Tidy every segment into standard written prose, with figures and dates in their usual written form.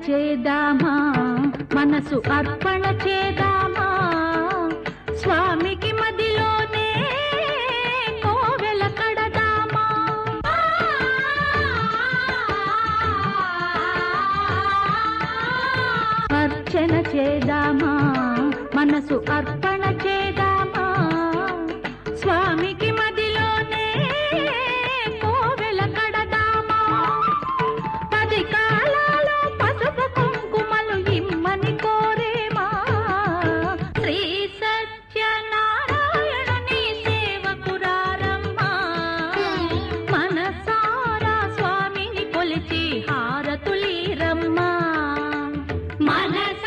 చేద్దామా మనసు అర్పణ చేద్దామా స్వామికి మదిలోనే కోవెల కడదామా అర్చన చేద్దామా మనసు అర్పణ చేద్దామా స్వామికి మదిలోనే కోవెల కడదామా పది కాలాలో పసుపు కుంకుమలు ఇమ్మని కోరేమా శ్రీ సత్యనారాయణుని సేవకురారమ్మా మనసారా స్వామిని కొలిచి హారతులీరమ్మా మనసారా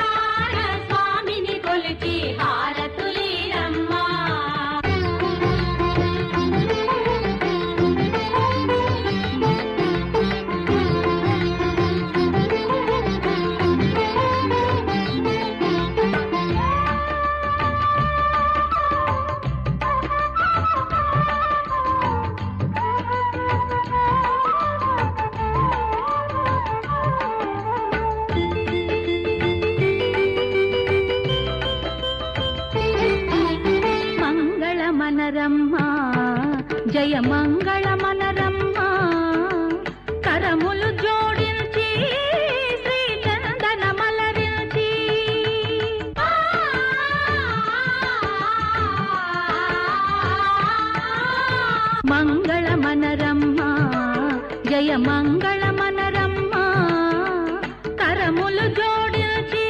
స్వామిని కొలిచి హారతులీరమ్మా మనరమ్మా జయ మంగళ మనరమ్మా కరములు జోడించి శ్రీ చందన మలరించి మంగళ మనరమ్మా జయ మంగళ మనరమ్మా కరములు జోడించి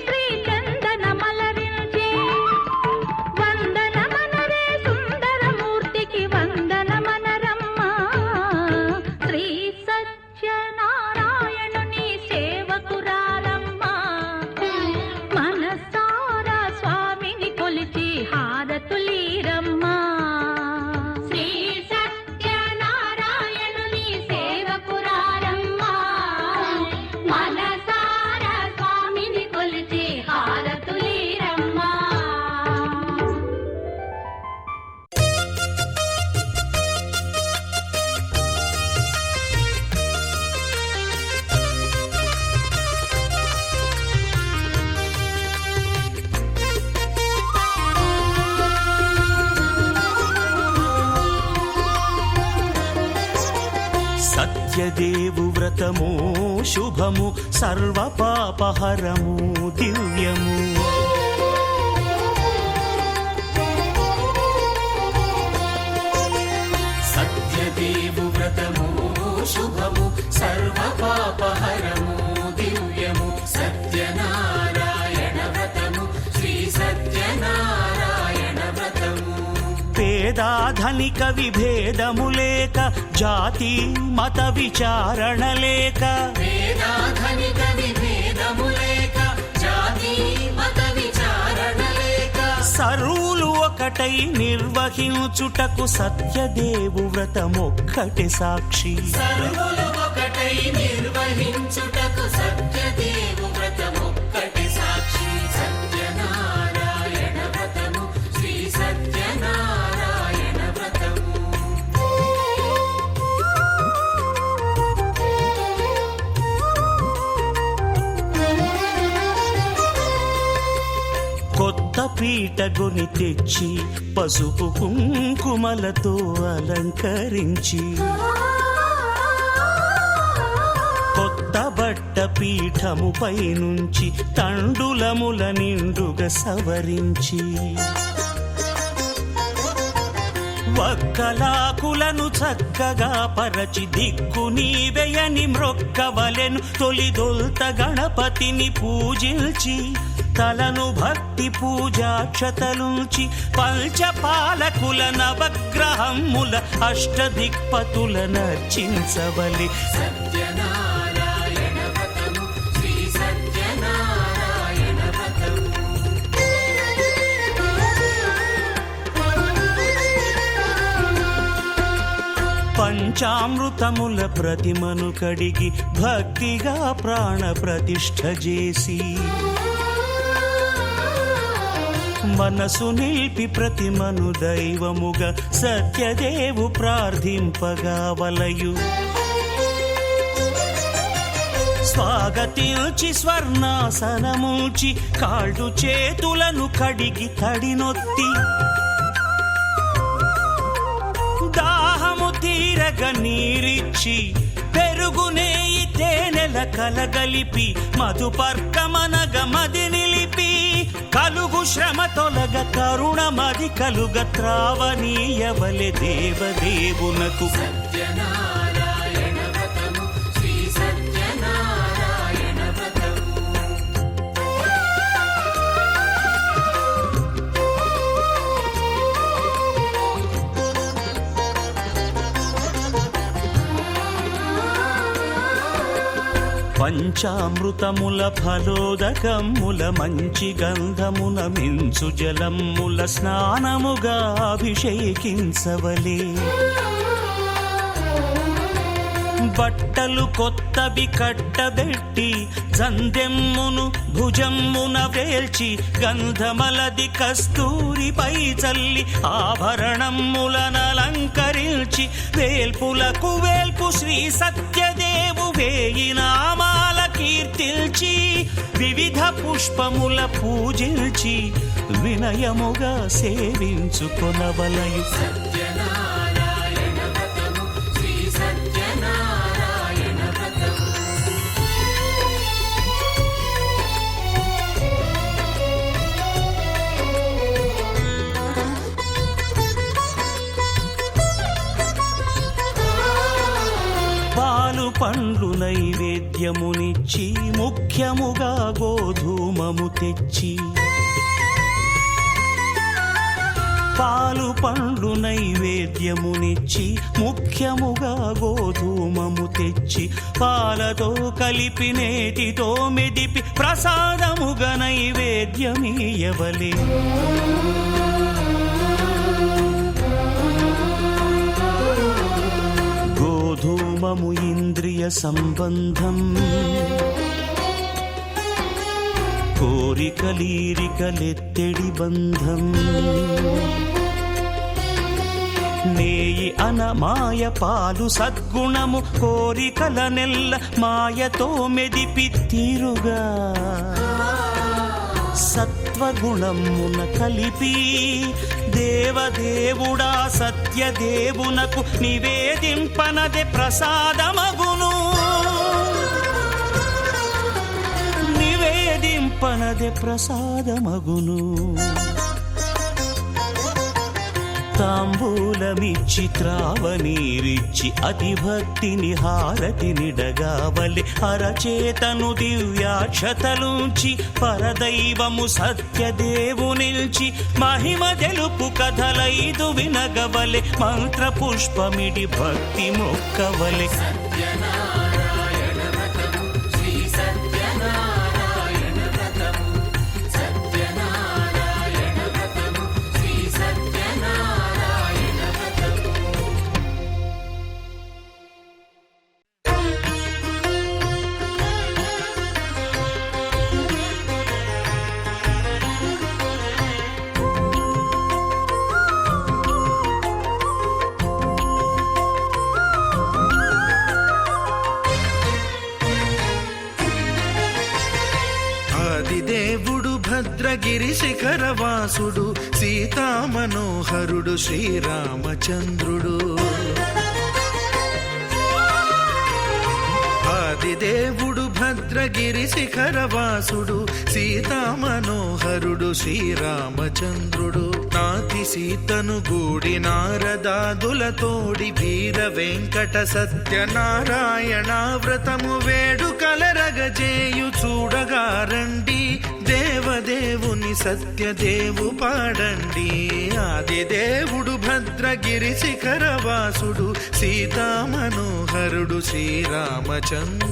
శ్రీ చందన మలరించి శ్రీ సత్యనారాయణుని సేవకురారమ్మా మనసారా స్వామిని కొలిచి హారతులీరమ్మా శ్రీ సత్యనారాయణుని సేవకురారమ్మా మనసారా స్వామిని కొలిచి హారతులీరమ్మా సత్యదేవు వ్రతము శుభము సర్వ పాపహరము దివ్యము సత్యదేవు వ్రతము శుభము సర్వ పాపహరము దివ్యము సత్యనారాయణ వ్రతము శ్రీ సత్యనారాయణ వ్రతము పేదాధనిక విభేదము లేక జాతి మత విచారణ లేక పేదాధనిక విభేదము లేక జాతి మత విచారణ లేక సర్వులు ఒకటై నిర్వహించుటకు సత్యదేవు వ్రతమొక్కటి సాక్షి సర్వులు ఒకటై నిర్వహించుటకు సత్యదేవు వ్రతమొక్కటి సాక్షి సత్యనారాయణ వ్రతము శ్రీ సత్యనారాయణ వ్రతము కొత్త పీటగొని తెచ్చి పసుపు కుంకుమలతో అలంకరించి కొత్త బట్ట పీఠముపై నుంచి తండులముల నిండుగా సవరించి వక్కలాకులను చక్కగా పరచి దిక్కు నీవెయని మ్రొక్కవలెను తొలిదొల్త గణపతిని పూజించి తలను భక్తి పూజాక్షతలుంచి పంచపాలకుల నవగ్రహముల అష్టదిక్పతుల నర్చించవలి సత్యనారాయణ వ్రతము శ్రీ సత్యనారాయణ వ్రతము పంచామృతముల ప్రతిమను కడిగి భక్తిగా ప్రాణ ప్రతిష్ఠ చేసి మనసు నిలిపి ప్రతిమను దైవముగా సత్యదేవు ప్రార్థింపగా వలయు స్వాగతించి స్వర్ణాసనముంచి కాళ్ళు చేతులను కడిగి తడినొత్తి దాహము తీరగ నీరిచ్చి పెరుగు నెయ్యి తేనెల కలగలిపి మధుపర్కమనగ మది నిలిపి కలుగు శ్రమ తొలగ కరుణ మది కలుగ త్రావనీయవలె దేవదేవునకు సత్యనారాయణ వ్రతము శ్రీ సత్యనారాయణ వ్రతము. పంచామృతముల ఫలోదకముల మంచి గంధమున మించు జలముల స్నానముగా అభిషేకించవలే బట్టలు కొత్తవి కట్టబెట్టి జందెమ్మును భుజమ్మున వేల్చి గంధమలది కస్తూరిపై చల్లి ఆభరణములనలంకరించి వేల్పులకు వేల్పు శ్రీ సత్యదేవు వేయి నామాల కీర్తిల్చి వివిధ పుష్పముల పూజించి వినయముగా సేవించుకొనవలయు సత్యనారాయణ వ్రతము శ్రీ సత్యనారాయణ వ్రతము. పాలు పండ్లు నైవేద్యమునిచ్చి ముఖ్యముగా గోధూమము తెచ్చి పాలు పండ్లు నైవేద్యమునిచ్చి ముఖ్యముగా గోధూమము తెచ్చి పాలతో కలిపి నేతితో మెదిపి ప్రసాదముగా నైవేద్యమీయవలే గోధూమము ఇంద్రియ సంబంధం కోరికలీరికలెత్తెడి బంధం నేయి అనమాయ పాలు సద్గుణము కోరికల నెల్ల మాయతో మెదిపి తీరుగా సత్వగుణమున కలిపి దేవదేవుడా సత్యదేవునకు నివేదింపనదే ప్రసాదమగును నివేదింపనదే ప్రసాదమగును తాంబూలమిచ్చి త్రావనీరిచ్చి అతిభక్తిని హారతినిడగావలె అరచేతను దివ్యాక్షతలుంచి పరదైవము సత్యదేవునిల్చి మహిమ తెలుపు కథలైదు వినగవలె మంత్ర పుష్పమిడి భక్తి మొక్కవలె సత్యనారాయణ వ్రతము శ్రీ సత్యనారాయణ వ్రతము. సత్యనారాయణ వ్రతము శ్రీ సత్యనారాయణ వ్రతము. ఆదిదేవుడు భద్రగిరి శిఖరవాసుడు సీతామనోహరుడు శ్రీరామచంద్రుడు ఆదిదేవుడు భద్రగిరి శిఖరవాసుడు సీతామనోహరుడు శ్రీరామచంద్రుడు నాతి సీతను గూడి నారదాదులతోడి వీర వెంకట సత్యనారాయణ వ్రతము వేడుకలరగజేయు చూడగా రండి దేవదేవుని సత్యదేవు పాడండి ఆదిదేవుడు భద్రగిరి శిఖరవాసుడు సీతామనోహరుడు శ్రీరామచంద్రుడు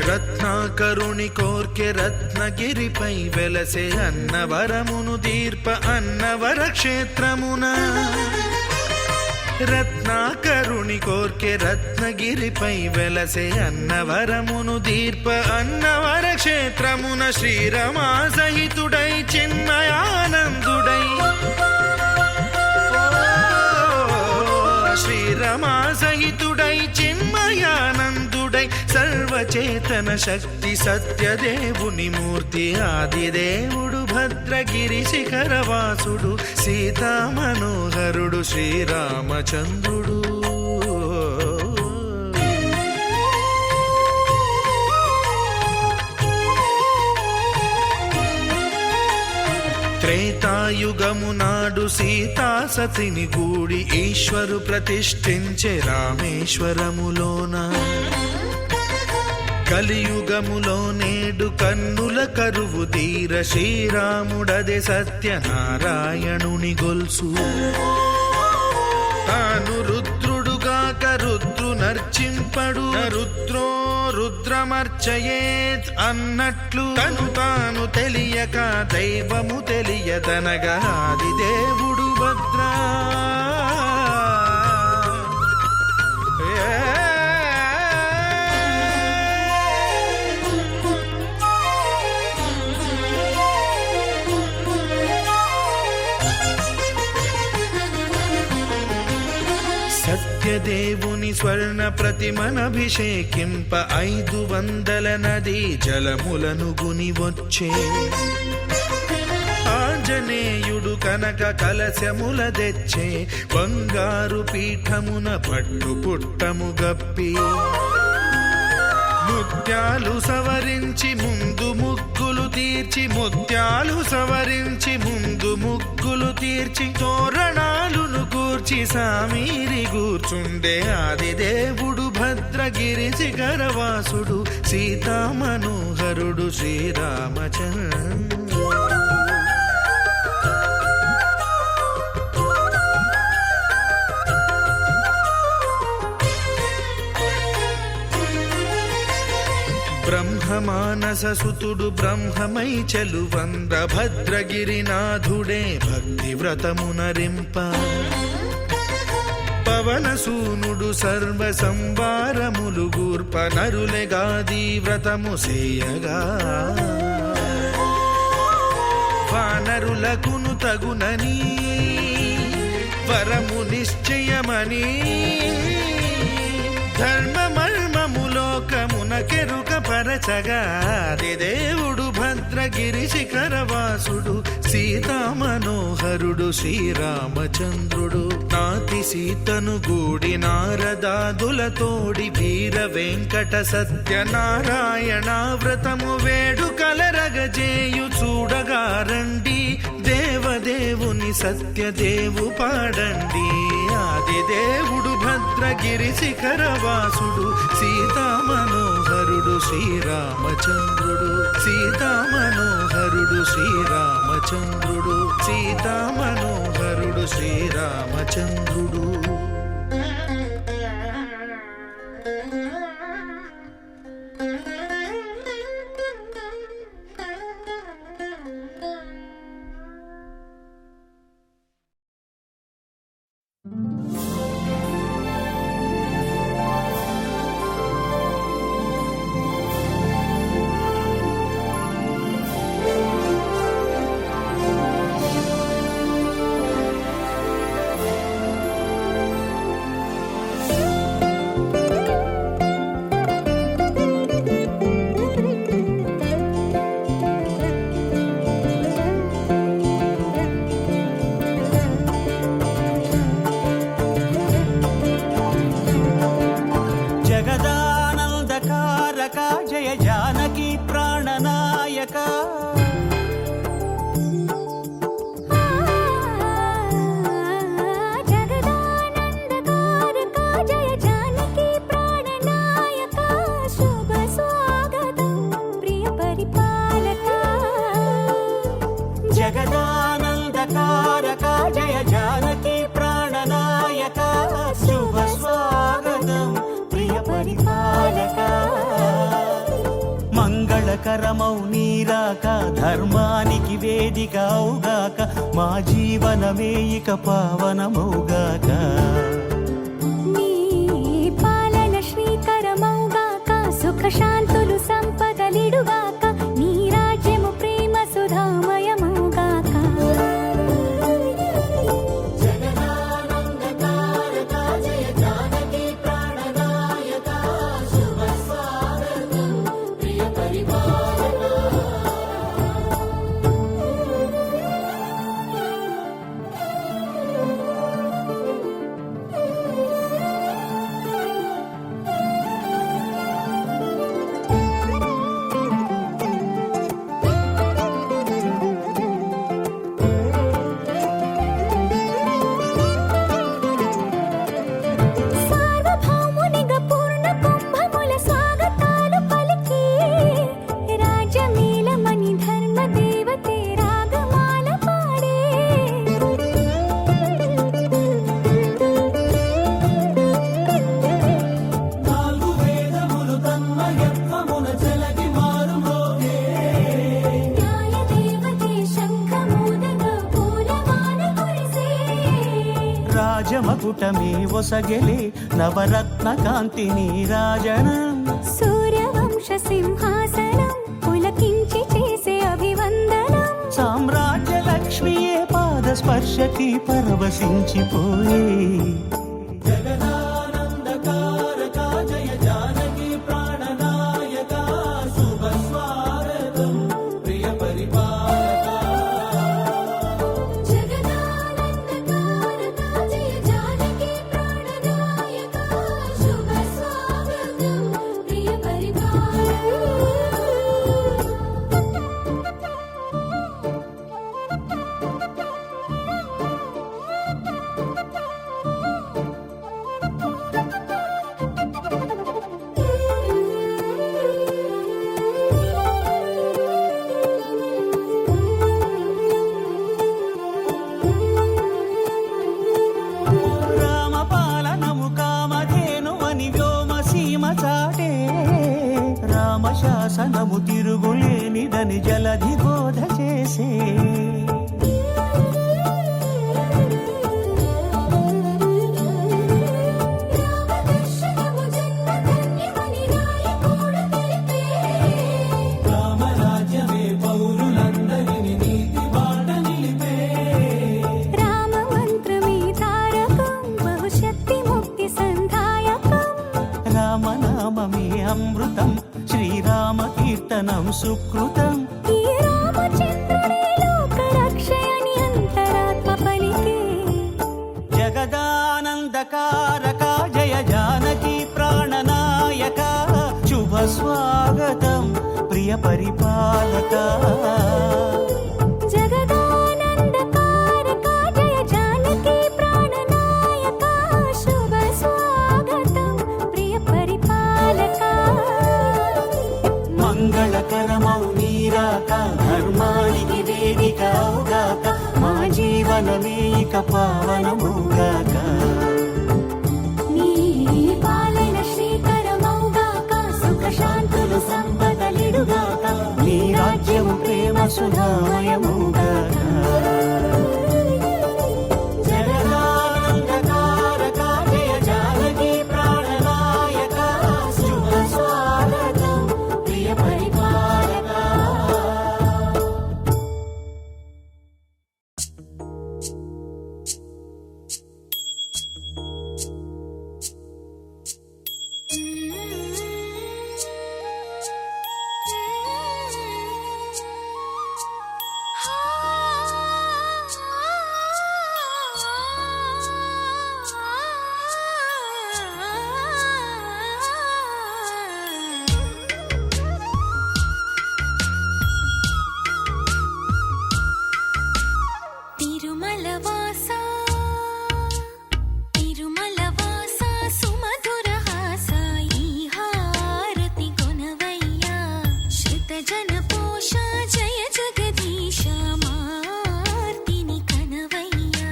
రత్నాకరుని కోర్కె రత్నగిరిపై వెలసే అన్నవరమును దీర్ప అన్నవర క్షేత్రమున రత్నాకరుని కోర్కె రత్నగిరిపై వెలసే అన్నవరమును దీర్ప అన్నవర క్షేత్రమున శ్రీరమా సహితుడై చిన్మయానందుడై శ్రీరమా సహితుడై చిన్మయానందుడై సర్వచేతన శక్తి సత్యదేవుని మూర్తి ఆదిదేవుడు భద్రగిరి శిఖరవాసుడు సీతా మనోహరుడు శ్రీరామచంద్రుడు. త్రేతాయుగము నాడు సీతా సతిని గూడి ఈశ్వరు ప్రతిష్ఠించే రామేశ్వరములోన కలియుగములో నేడు కన్నుల కరువు తీర శ్రీరాముడదే సత్యనారాయణుని గొల్సు తాను రుద్రుడుగాక రుద్రు నర్చింపడు రుద్రో రుద్రమర్చయేత్ అన్నట్లు తను తాను తెలియక దైవము తెలియదనగా ఆది దేవుడు భద్రా సత్యదేవుని స్వర్ణ ప్రతిమనభిషేకింప 500 నదీ జలములను గుని వచ్చే ఆంజనేయుడు కనక కలశముల తెచ్చే బంగారు పీఠమున పట్టు పుట్టము గప్పి ముత్యాలు సవరించి ముందు ముగ్గులు తీర్చి ముత్యాలు సవరించి ముందు ముగ్గులు తీర్చి తోరణాలును కూర్చి సామీరి కూర్చుండే ఆదిదేవుడు భద్రగిరి శిఖరవాసుడు సీతా మనోహరుడు శ్రీరామచంద్రుడు. బ్రహ్మమానస సుతుడు బ్రహ్మమై చెలువంద్ర భద్రగిరినాథుడే భక్తి వ్రతమునరింప పవనసూనుడు సర్వ సంవారములు గూర్ప నరులెగాది వ్రతము సేయగా వానరులకును తగునని వరము నిశ్చయమని ధర్మమర్మములోకమున కెరుక పరచగా దేవుడు భద్రగిరి శిఖరవాసుడు సీతా మనోహరుడు శ్రీరామచంద్రుడు. నాతి సీతను గూడి నారదాదులతోడి వీర వెంకట సత్యనారాయణ వ్రతము వేడుకలరగజేయు చూడగా రండి దేవదేవుని సత్యదేవు పాడండి. ఆదిదేవుడు భద్రగిరి శిఖరవాసుడు సీతా మనోహరుడు శ్రీరామచంద్రుడు సీతా మనోహరుడు శ్రీరామచంద్రుడు సీతా మనోహరుడు శ్రీరామచంద్రుడు. జయ జానకి ప్రాణనాయక జగదానందకారక జయ జానకి ప్రాణనాయక శుభ స్వాగతం ప్రియ పరిపాలక. మంగళకరమౌ నీరాక ధర్మానికి వేదికవుగాక మా జీవనమే ఇక పావనమౌగాక. రాజమకుటమే ఒసగెలే నవరత్న కాంతి నీరాజనం సూర్యవంశ సింహాసనం పులకించి చేసే అభివందనం సామ్రాజ్య లక్ష్మియే పాద స్పర్శకి పరవశించిపోయే జగదానందకారక జయ జానకి ప్రాణనాయక శుభ స్వాగతం ప్రియ పరిపాలక జగదానందకారక జయ జానకి ప్రాణనాయక శుభ స్వాగతం ప్రియ రామపాలనము కామధేనువని వ్యోమసీమ చాటే రామశాసనము తిరుగులేనిదని జలధి బోధ చేసే రామదర్శనము జన్మధన్యమని రాయకూడ తెలిపే రామరాజ్యమే పౌరులందరిని నీతి బాట నిలిపే రామ మంత్రమే తారకం బహుశక్తి ముక్తి సంధాయకం రామనామమే అమృతం శ్రీరామ కీర్తనం సుకృతం ఈ రామచంద్రుడే లోక రక్షయని అంతరాత్మ పలికే జగదానందకారక జయ జానకి ప్రాణనాయక శుభ స్వాగతం ప్రియ పరిపాలక జగదానందకారక జయ జానకి ప్రాణనాయక శుభ స్వాగతం ప్రియ పరిపాలక మంగళకరమౌ నీరాక ధర్మానికి వేదిక అవుగాక మా జీవనమే ఇక పావనముగాక నీ పాలన శ్రీకరమౌగాక సుఖ శాంతులు సంపదలిడుగాక నీ రాజ్యము ప్రేమ సుధామయముగాక జగదానందకారక జయ జానకి ప్రాణనాయక శుభ స్వాగతం ప్రియ పరిపాలక తిరుమల వాసా తిరుమల వాసా సుమధుర హాసా ఈ హారతి కొనవయ్యా శృత జన పోష జయ జగదీశ మార్తిని కనవయ్యా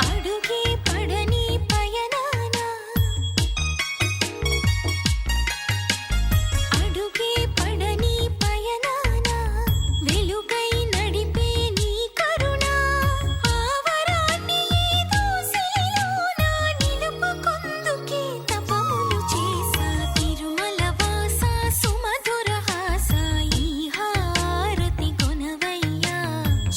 అడుగే పడని పయనాన అడుగే పడని పయనాన వెలుగై నడిపే నీ కరుణ ఆవరాన్ని ఏదో శిలలోన నిలుపుకొందుకే తపములు చేసా తిరుమల వాసా సుమధుర హాసా ఈ హారతి కొనవయ్యా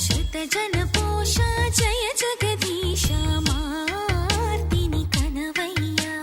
శృత జన పోష జయ జగదీశ మార్తిని కనవయ్యా